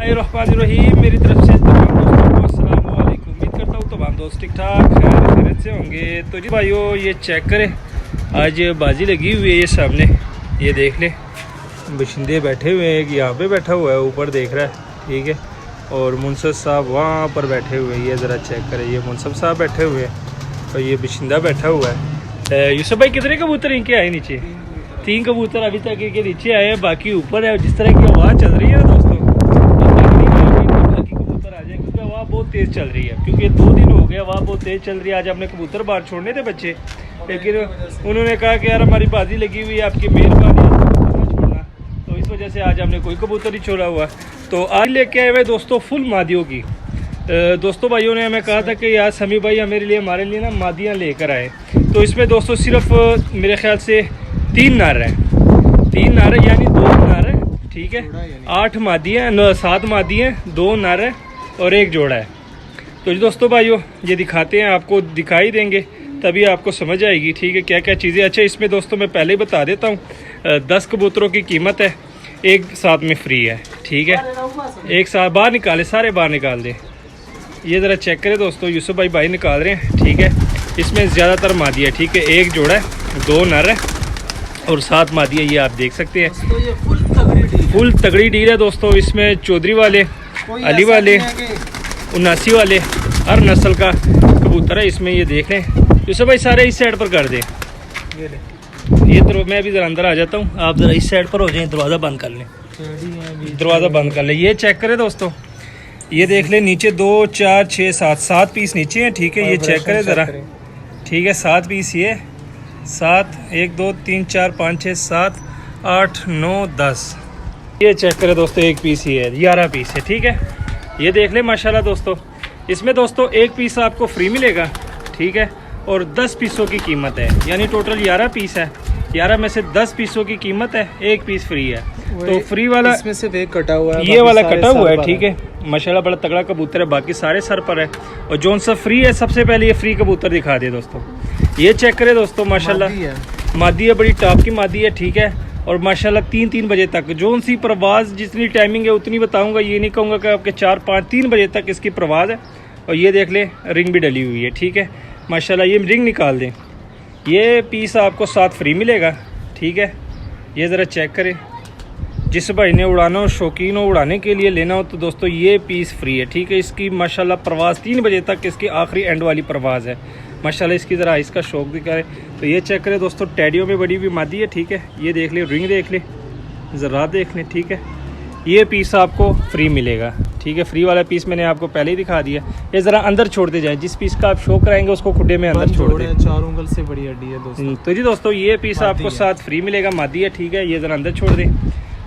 बिस्मिल्लाहिर्रहमानिर्रहीम। मेरी तरफ से तमाम दोस्तों को अस्सलाम वालेकुम। उम्मीद करता हूँ तमाम दोस्त ठीक ठाक खैरियत से होंगे। तो जी भाइयों, ये चेक करें, आज बाजी लगी हुई है। ये सामने ये देख लें, बशिंदे बैठे हुए हैं। एक यहाँ पे बैठा हुआ है, ऊपर देख रहा है, ठीक है। और मुनसब साहब वहाँ पर बैठे हुए हैं। ये ज़रा चेक करें, ये मुनसब साहब बैठे हुए हैं और ये बशिंदा बैठा हुआ है। यूसुफ भाई, कितने कबूतर इनके आए नीचे? 3 कबूतर अभी तक के नीचे आए हैं, बाकी ऊपर है। जिस तरह की आवाज़ चल रही है ना दोस्तों, बाकी कबूतर आ जाए, क्योंकि हवा बहुत तेज़ चल रही है। क्योंकि 2 दिन हो गए, हवा बहुत तेज़ चल रही है। आज हमने कबूतर बाहर छोड़ने थे बच्चे, लेकिन उन्होंने कहा कि यार हमारी बाजी लगी हुई है, आपकी मेहरबानी छोड़ना। तो इस वजह से आज हमने कोई कबूतर नहीं छोड़ा हुआ। तो आज लेके आए हुए दोस्तों फुल मादियों की। दोस्तों भाइयों ने हमें कहा था कि यार समी भाई हमारे लिए ना मादियाँ लेकर आए। तो इसमें दोस्तों सिर्फ मेरे ख्याल से 3 नर हैं, 3 नर है, यानी 2 नर है, ठीक है। 8 मादियाँ, 7 मादियाँ, 2 नर है और 1 जोड़ा है। तो जी दोस्तों भाइयों, ये दिखाते हैं, आपको दिखाई देंगे तभी आपको समझ आएगी, ठीक है, क्या क्या चीज़ें। अच्छा, इसमें दोस्तों मैं पहले ही बता देता हूँ, 10 कबूतरों की कीमत है, एक साथ में फ्री है, ठीक है। एक साथ बाहर निकाले, सारे बाहर निकाल दें। ये ज़रा चेक करें दोस्तों, यूसुफ भाई निकाल रहे हैं, ठीक है। इसमें ज़्यादातर मादी है, ठीक है। 1 जोड़ा है, 2 नर है और 7 मादी है। ये आप देख सकते हैं, तो ये फुल तगड़ी डील है दोस्तों। इसमें चौधरी वाले, अली वाले, 79 वाले हर नस्ल का कबूतर है इसमें। ये देख लें यूसुफ भाई, सारे इस साइड पर कर दें। ये मैं भी ज़रा अंदर आ जाता हूँ, आप ज़रा इस साइड पर हो जाएं, दरवाज़ा बंद कर लें, दरवाज़ा बंद कर लें। ये चेक करें दोस्तों, ये देख लें, नीचे 2 4 6 7 पीस नीचे हैं, ठीक है। ये चेक करें ज़रा, ठीक है। 7 पीस ये 7, 1 2 3 4 5 6 7 8 9 10। ये चेक करें दोस्तों, 1 पीस ही है, 11 पीस है, ठीक है। ये देख लें माशाल्लाह दोस्तों। इसमें दोस्तों 1 पीस आपको फ्री मिलेगा, ठीक है। और 10 पीसों की कीमत है, यानी टोटल 11 पीस है। 11 में से 10 पीसों की कीमत है, 1 पीस फ्री है। तो फ्री वाला इसमें सिर्फ 1 कटा हुआ है, ये वाला कटा हुआ है, ठीक है। माशाल्लाह बड़ा तगड़ा कबूतर है, बाकी सारे सर पर है। और जोन सा फ्री है, सबसे पहले ये फ्री कबूतर दिखा दे दोस्तों। ये चेक करें दोस्तों, माशाल्लाह मादी है, बड़ी टॉप की मादी है, ठीक है। और माशाल्लाह 3 बजे तक जोन सी प्रवाज, जितनी टाइमिंग है उतनी बताऊंगा, ये नहीं कहूँगा कि आपके 4 5 3 बजे तक इसकी प्रवाज है। और ये देख ले, रिंग भी डली हुई है, ठीक है माशाल्लाह। ये रिंग निकाल दें, ये पीस आपको 7 फ्री मिलेगा, ठीक है। ये ज़रा चेक करें, जिस भाई ने उड़ाना हो, शौकीन हो, उड़ाने के लिए लेना हो, तो दोस्तों ये पीस फ्री है, ठीक है। इसकी माशाल्लाह प्रवास 3 बजे तक इसकी आखिरी एंड वाली प्रवास है माशाल्लाह। इसकी ज़रा इसका शौक दिखाए। तो ये चेक करें दोस्तों, टैडियों में बड़ी हुई मादी है, ठीक है। ये देख ले, रिंग देख ले, ज़रा देख लें, ठीक है। ये पीस आपको फ्री मिलेगा, ठीक है। फ्री वाला पीस मैंने आपको पहले ही दिखा दिया। ये ज़रा अंदर छोड़ते जाएँ, जिस पीस का आप शो कराएंगे उसको खुड्डे में अंदर छोड़ दें। 4 उंगल से बड़ी हड्डी है दोस्तों। तो जी दोस्तों, ये पीस आपको 7 फ्री मिलेगा, मादी है, ठीक है। ये ज़रा अंदर छोड़ दें।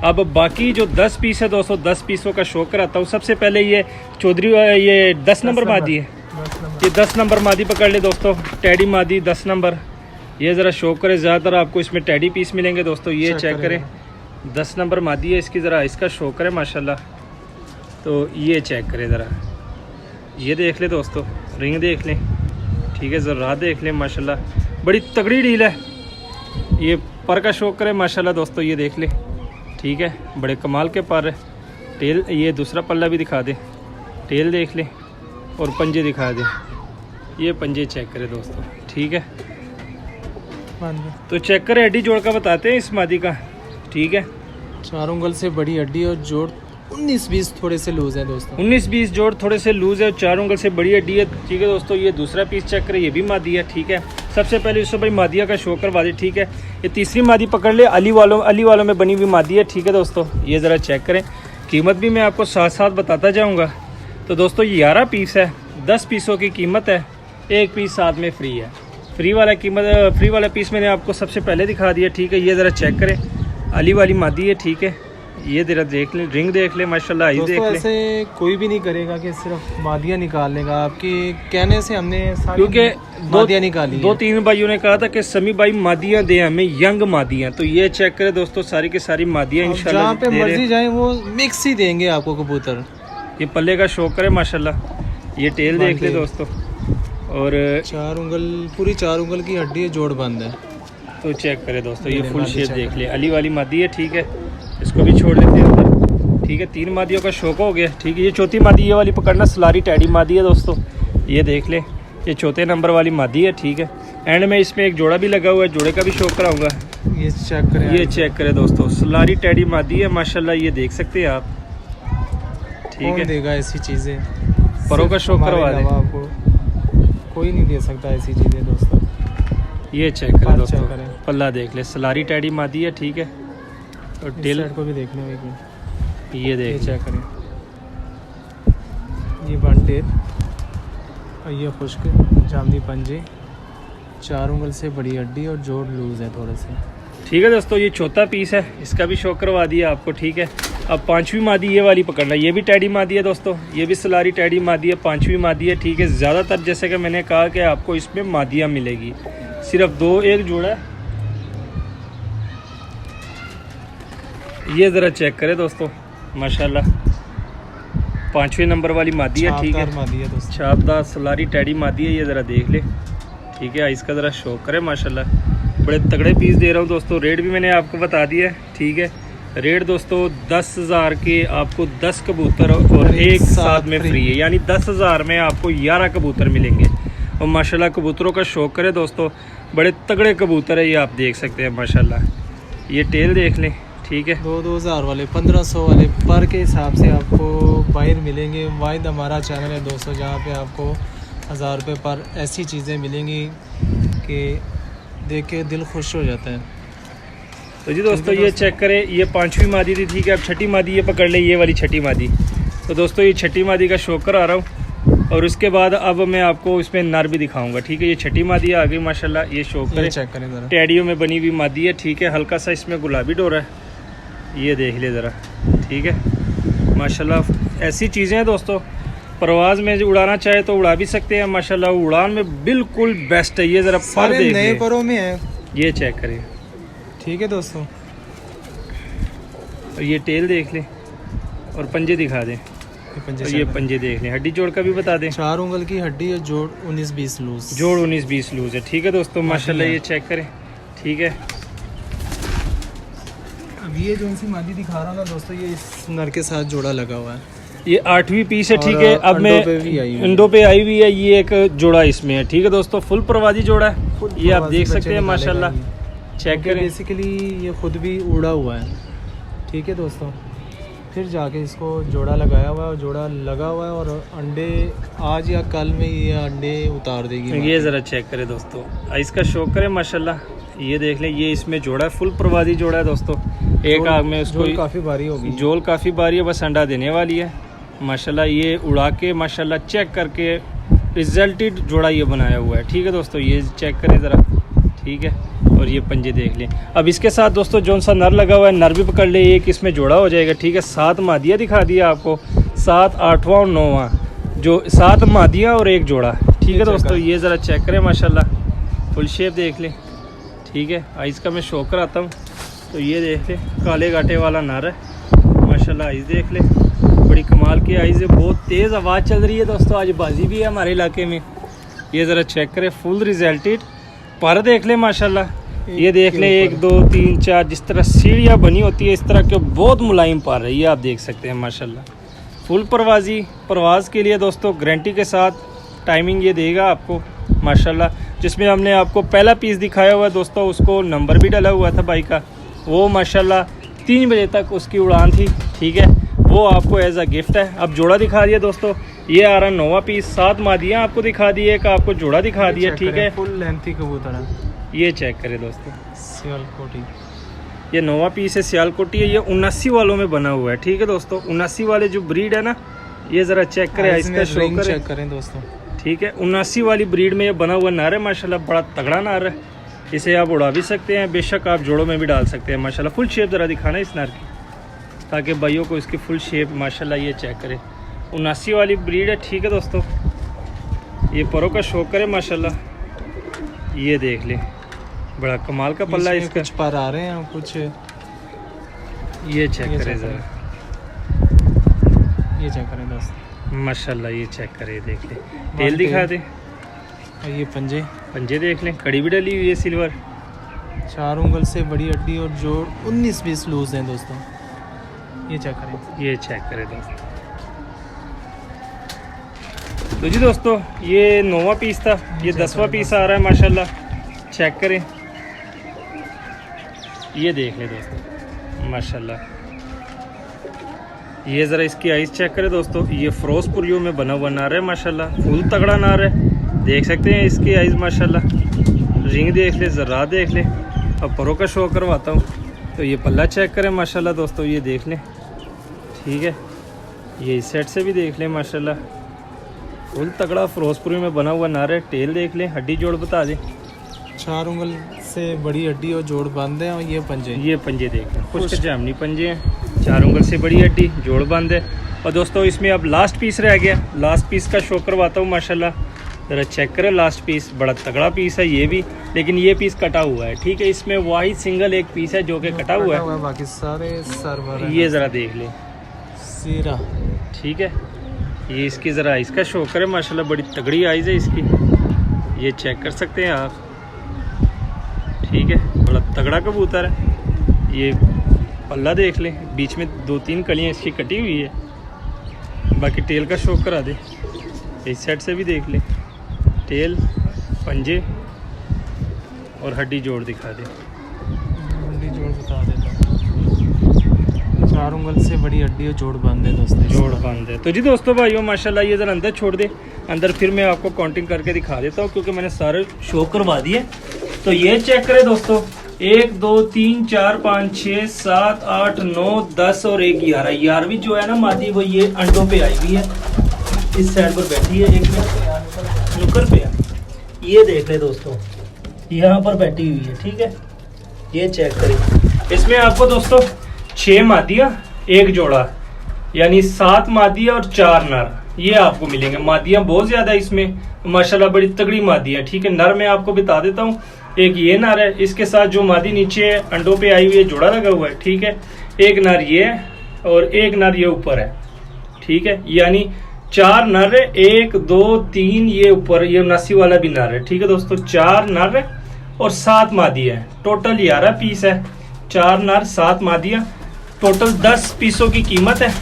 अब बाकी जो 10 पीस है दोस्तों, 10 पीसों का शो कराता हूँ। सबसे पहले ये चौधरी, ये 10 नंबर मादी है, ये 10 नंबर मादी पकड़ ले दोस्तों, टैडी मादी 10 नंबर। ये ज़रा शो करें, ज़्यादातर आपको इसमें टैडी पीस मिलेंगे दोस्तों। ये चेक करें, 10 नंबर मादी है, इसकी ज़रा इसका शो करें माशाल्लाह। तो ये चेक करें ज़रा, ये देख ले दोस्तों, रिंग देख लें, ठीक है। ज़रा देख लें माशाल्लाह, बड़ी तगड़ी डील है। ये पर का शो करें माशाल्लाह दोस्तों, ये देख ले, ठीक है। बड़े कमाल के पर है। टेल, ये दूसरा पल्ला भी दिखा दे, टेल देख ले और पंजे दिखा दे। ये पंजे चेक करें दोस्तों, ठीक है। तो चेक करें, हड्डी जोड़ का बताते हैं इस मादी का, ठीक है। 4 उंगल से बड़ी हड्डी और जोड़ 19-20 थोड़े से लूज है दोस्तों। 19-20 जोड़ थोड़े से लूज है, 4 उंगल से बड़ी हड्डी है, ठीक है दोस्तों। ये दूसरा पीस चेक करें, ये भी मादी है, ठीक है। सबसे पहले उससे भाई मादिया का शो करवा दे, ठीक है। ये तीसरी मादी पकड़ ले, अली वालों में बनी हुई मादी है, ठीक है दोस्तों। ये ज़रा चेक करें, कीमत भी मैं आपको साथ साथ बताता जाऊँगा। तो दोस्तों ये 11 पीस है, 10 पीसों की कीमत है, 1 पीस साथ में फ्री है। फ्री वाला पीस मैंने आपको सबसे पहले दिखा दिया, ठीक है। ये ज़रा चेक करें, अली वाली मादी है, ठीक है। ये ज़रा देख ले, रिंग देख ले माशाल्लाह, ये देख ले। ऐसे कोई भी नहीं करेगा कि सिर्फ मादियाँ निकाल लेगा, आपके कहने से हमने क्योंकि मादियाँ निकाली। 2-3 भाइयों ने कहा था कि समी भाई मादियाँ दें हमें, यंग मादियाँ। तो ये चेक करें दोस्तों, सारी की सारी मादियाँ इंशाल्लाह जहाँ पे मर्जी जाए वो मिक्स ही देंगे आपको कबूतर। ये पल्ले का शौक करे माशाल्लाह। ये टेल देख ले दोस्तों, और 4 उंगल, पूरी 4 उंगल की हड्डी है, जोड़ बंद है। तो चेक करें दोस्तों, ये फुल शेप देख ले, अली वाली मादी है, ठीक है। इसको भी छोड़ देते हैं अंदर, ठीक है। 3 मादियों का शौक हो गया, ठीक है। ये चौथी मादी ये वाली पकड़ना, सलारी टैडी मादी है दोस्तों, ये देख ले, ये चौथे नंबर वाली मादी है, ठीक है। एंड में इसमें एक जोड़ा भी लगा हुआ है, जोड़े का भी शौक कराऊंगा। ये चेक करें, ये चेक करें दोस्तों, सलारी टैडी मादी है माशाल्लाह, ये देख सकते हैं आप, ठीक है। देगा ऐसी चीज़ें, परों का शौक करवा दे, आपको कोई नहीं दे सकता ऐसी चीज़ें दोस्तों। ये चेक करें दोस्तों, करें। पल्ला देख ले, सलारी टैडी मादी है, ठीक है। और टेल को भी देखने में ये देख चेक करें, ये बंटेल और ये खुश्क जामनी पंजे, 4 उंगल से बड़ी हड्डी और जोड़ लूज है थोड़े से, ठीक है दोस्तों। ये चौथा पीस है, इसका भी शौक करवा दिया आपको, ठीक है। अब 5वीं मादी ये वाली पकड़ना, ये भी टैडी मादी है दोस्तों, ये भी सलारी टैडी मादी है, 5वीं मादी है, ठीक है। ज़्यादातर जैसे कि मैंने कहा कि आपको इसमें मादियाँ मिलेगी, सिर्फ 2 एक जोड़ा है। ये ज़रा चेक करें दोस्तों माशाल्लाह, 5वें नंबर वाली मादी है, ठीक है। छापदार सलारी टैडी मादी है, ये ज़रा देख ले, ठीक है। इसका ज़रा शौक करें माशाल्लाह, बड़े तगड़े पीस दे रहा हूँ दोस्तों। रेट भी मैंने आपको बता दिया है, ठीक है। रेट दोस्तों 10,000 के आपको 10 कबूतर और एक साथ में फ्री है, यानी 10,000 में आपको 11 कबूतर मिलेंगे। और माशाल्लाह कबूतरों का शौक करें दोस्तों, बड़े तगड़े कबूतर है, ये आप देख सकते हैं माशाल्लाह। ये टेल देख लें, ठीक है। 2,000 वाले 1500 वाले पर के हिसाब से आपको बाहर मिलेंगे। वाहिद हमारा चैनल है दोस्तों, जहाँ पे आपको 1000 रुपये पर ऐसी चीज़ें मिलेंगी कि देख के दिल खुश हो जाता है। तो जी दोस्तों ये चेक करें, ये 5वीं मादी थी, ठीक है। अब 6ठी मादी ये पकड़ ले, ये वाली 6ठी मादी। तो दोस्तों ये 6ठी मादी का शौक करा रहा हूँ, और उसके बाद अब मैं आपको इसमें नर भी दिखाऊंगा, ठीक है। ये 6ठी मादी आ गई माशाल्लाह, ये शौक करें, चेक करें ज़रा, टैडियों में बनी हुई मादी है, ठीक है। हल्का सा इसमें गुलाबी डोरा है, ये देख ले ज़रा, ठीक है माशाल्लाह। ऐसी चीज़ें हैं दोस्तों, परवाज़ में उड़ाना चाहे तो उड़ा भी सकते हैं माशाल्लाह, उड़ान में बिल्कुल बेस्ट है। ये ज़रा पर देख नए परों में है, ये चेक करें, ठीक है दोस्तों। और ये टेल देख लें और पंजे दिखा दें, और ये पंजे देख लें। हड्डी जोड़ का भी बता दें, 4 उंगल की हड्डी है, जोड़ 19-20 लूज, जोड़ 19-20 लूज है, ठीक है दोस्तों माशाल्लाह। ये चेक करें, ठीक है। अब ये जो सी मादी दिखा रहा हूँ ना दोस्तों, ये इस नर के साथ जोड़ा लगा हुआ है, ये 8वीं पीस है, ठीक है। अब मैं इंडो पे आई हुई है, ये एक जोड़ा इसमें है, ठीक है दोस्तों। फुल प्रवादी जोड़ा है, ये आप देख सकते हैं माशाल्लाह, चेक करें। बेसिकली ये खुद भी उड़ा हुआ है, ठीक है दोस्तों। फिर जाके इसको जोड़ा लगाया हुआ है, और जोड़ा लगा हुआ है, और अंडे आज या कल में ये अंडे उतार देगी। ये ज़रा चेक करें दोस्तों, इसका शौक करें माशाल्लाह, ये देख लें। ये इसमें जोड़ा है, फुल प्रवादी जोड़ा है दोस्तों। एक आग में उसको काफ़ी भारी होगी, जोल काफ़ी भारी है, बस अंडा देने वाली है माशाल्लाह। ये उड़ा के माशाल्लाह चेक करके रिजल्टेड जोड़ा ये बनाया हुआ है, ठीक है दोस्तों। ये चेक करें ज़रा, ठीक है। और ये पंजे देख लें। अब इसके साथ दोस्तों जौन सा नर लगा हुआ है, नर भी पकड़ ले, एक इसमें जोड़ा हो जाएगा, ठीक है। 7 मादियाँ दिखा दिया आपको, 7, 8वां और 9वां, जो 7 मादियाँ और एक जोड़ा, ठीक है दोस्तों। ये ज़रा चेक करें माशाल्लाह, फुल शेप देख लें, ठीक है। आइज़ का मैं शो कराता हूँ, तो ये देख लें, काले गाटे वाला नर है माशाल्लाह। आइज़ देख लें, बड़ी कमाल की आइज़ है, बहुत तेज़ आवाज़ चल रही है दोस्तों, आज बाजी भी है हमारे इलाके में। ये ज़रा चेक करें, फुल रिजल्टेड पर देख लें माशाल्लाह। ये देख लें, 1 2 3 4, जिस तरह सीढ़ियाँ बनी होती है इस तरह के बहुत मुलायम पर है, ये आप देख सकते हैं माशाल्लाह। फुल परवाज़ी, परवाज़ के लिए दोस्तों गारंटी के साथ टाइमिंग ये देगा आपको माशाल्लाह। जिसमें हमने आपको पहला पीस दिखाया हुआ है दोस्तों, उसको नंबर भी डाला हुआ था बाइक का, वो माशाल्लाह 3 बजे तक उसकी उड़ान थी, ठीक है। वो आपको एज अ गिफ्ट है। अब जोड़ा दिखा दिया दोस्तों, ये आ रहा 9वां पीस, 7 मादियाँ आपको दिखा दी, एक आपको जोड़ा दिखा दिया, ठीक है। फुल लेंथी कबूतर है, ये चेक करें दोस्तों, सियालकोटी, ये 9वां पीस है, सियालकोटी है। ये 79 वालों में बना हुआ है, ठीक है दोस्तों। 79 वाले जो ब्रीड है ना, ये ज़रा चेक करें, इसका शो चेक करें दोस्तों, ठीक है। 79 वाली ब्रीड में ये बना हुआ नर है माशाल्लाह, बड़ा तगड़ा नर है। इसे आप उड़ा भी सकते हैं, बेशक आप जोड़ों में भी डाल सकते हैं माशाल्लाह। फुल शेप ज़रा दिखाना इस नर की, ताकि भाइयों को इसकी फुल शेप माशाल्लाह ये चेक करें। 79 वाली ब्रीड है, ठीक है दोस्तों। ये परों का शौक करें माशाल्लाह, ये देख लें, बड़ा कमाल का पल्ला है इसका। कुछ पर आ रहे हैं कुछ, ये चेक करें ज़रा, ये चेक करें दोस्तों माशाल्लाह। ये चेक करें, देख लें, टेल दिखा दें, और ये पंजे, पंजे देख लें, कड़ी भी डली हुई है सिल्वर, 4 उंगल से बड़ी हड्डी और जोड़ 19-20 लूज हैं दोस्तों। ये चेक करें। ये चेक करें दोस्तों। तो जी दोस्तों ये 9वां पीस था, ये 10वां पीस आ रहा है माशाल्लाह। चेक करें, ये देख ले दोस्तों माशाल्लाह। ये ज़रा इसकी आइज़ चेक करें दोस्तों, ये फिरोजपुरियों में बना हुआ नार है माशाल्लाह, फुल तगड़ा नार है। देख सकते हैं इसकी आइज़ माशाल्लाह। रिंग देख ले, ज़रा देख ले। अब परों का शो करवाता हूँ। तो ये पल्ला चेक करें माशाल्लाह दोस्तों, ये देख लें, ठीक है। ये इस सेट से भी देख लें माशाल्लाह, फुल तगड़ा फिरोजपुरी में बना हुआ नार है। टेल देख लें, हड्डी जोड़ बता दें। 4 उंगल से बड़ी हड्डी और जोड़ बंद है। और ये पंजे देख लें, खुश्क जामनी पंजे हैं। 4 उंगल से बड़ी हड्डी, जोड़ बंद है। और दोस्तों इसमें अब लास्ट पीस रह गया, लास्ट पीस का शो करवाता हूँ माशाल्लाह। ज़रा चेक करें, लास्ट पीस बड़ा तगड़ा पीस है ये भी, लेकिन ये पीस कटा हुआ है, ठीक है। इसमें वाहिद सिंगल एक पीस है जो कि कटा हुआ है, बाकी सारे सर्वर। ये ज़रा देख लें सीरा, ठीक है। ये इसकी ज़रा इसका शो करें माशाल्लाह, बड़ी तगड़ी आइज़ है इसकी, ये चेक कर सकते हैं आप, ठीक है। बड़ा तगड़ा कबूतर है। ये पल्ला देख लें, बीच में 2-3 कलियाँ इसकी कटी हुई है। बाकी टेल का शो करा दे, इस साइड से भी देख लें, टेल, पंजे और हड्डी जोड़ दिखा दे। हड्डी जोड़ बता देता हूँ। 4 उंगल से बड़ी हड्डी और जोड़ बंद है दोस्तों, जोड़ बंद है। तो जी दोस्तों भाइयों माशाल्लाह, ये ज़रा अंदर छोड़ दे, अंदर फिर मैं आपको काउंटिंग करके दिखा देता हूँ, क्योंकि मैंने सारे शो करवा दिए। तो ये चेक करें दोस्तों, 1 2 3 4 5 6 7 8 9 10 और 1 11। 11वीं जो है ना मादी, वो ये अंडों पे आई हुई है, इस साइड पर बैठी है, एक नुकर पे है। ये देख ले दोस्तों, यहाँ पर बैठी हुई है, ठीक है। ये चेक करें, इसमें आपको दोस्तों 6 मादियाँ 1 जोड़ा, यानी 7 मादियाँ और 4 नर, ये आपको मिलेंगे। मादियाँ बहुत ज़्यादा इसमें माशाल्लाह, बड़ी तगड़ी मादियाँ, ठीक है। नर मैं आपको बता देता हूँ, एक ये नर है, इसके साथ जो मादी नीचे अंडों पे आई हुई है, जोड़ा लगा हुआ है, ठीक है। एक नर ये है और एक नर ये ऊपर है, ठीक है। यानी 4 नर है, 1 2 3 ये ऊपर, ये 79 वाला भी नर है, ठीक है दोस्तों। 4 नर है और 7 मादियाँ है, टोटल 11 पीस है। 4 नर 7 मादियाँ, टोटल 10 पीसों की कीमत है,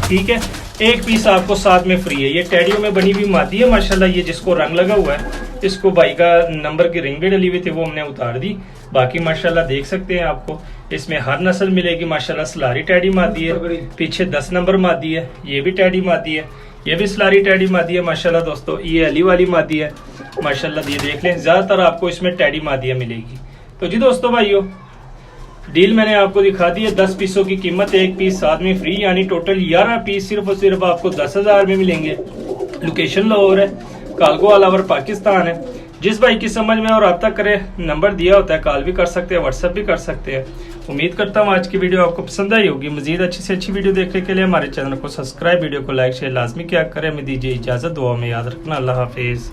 ठीक है। एक पीस आपको साथ में फ्री है। ये टेडियो में बनी हुई मादी है माशाल्लाह, ये जिसको रंग लगा हुआ है, इसको भाई का नंबर की रिंग भी डली हुई थी, वो हमने उतार दी। बाकी माशाल्लाह देख सकते हैं आपको इसमें हर नस्ल मिलेगी माशाल्लाह। सलारी टैडी मादी है, पीछे 10 नंबर मादी है, ये भी टैडी मादी है, ये भी सलारी टैडी मादी है माशाल्लाह दोस्तों। ये अली वाली मादी है माशाल्लाह, ये देख लें, ज्यादातर आपको इसमें टैडी मादियाँ मिलेगी। तो जी दोस्तों भाइयों, डील मैंने आपको दिखा दी है। 10 पीसों की कीमत, 1 पीस साथ में फ्री, यानी टोटल 11 पीस सिर्फ और सिर्फ आपको 10,000 में मिलेंगे। लोकेशन लाहौर है, कालगो अलावर पाकिस्तान है। जिस भाई की समझ में और रब्ता करे, नंबर दिया होता है, कॉल भी कर सकते हैं, व्हाट्सएप भी कर सकते हैं। उम्मीद करता हूँ आज की वीडियो आपको पसंद आई होगी। मजीद अच्छी से अच्छी वीडियो देखने के लिए हमारे चैनल को सब्सक्राइब, वीडियो को लाइक शेयर लाजमी क्या करें। हमें दीजिए इजाजत, दुआ में याद रखना। अल्लाह हाफिज़।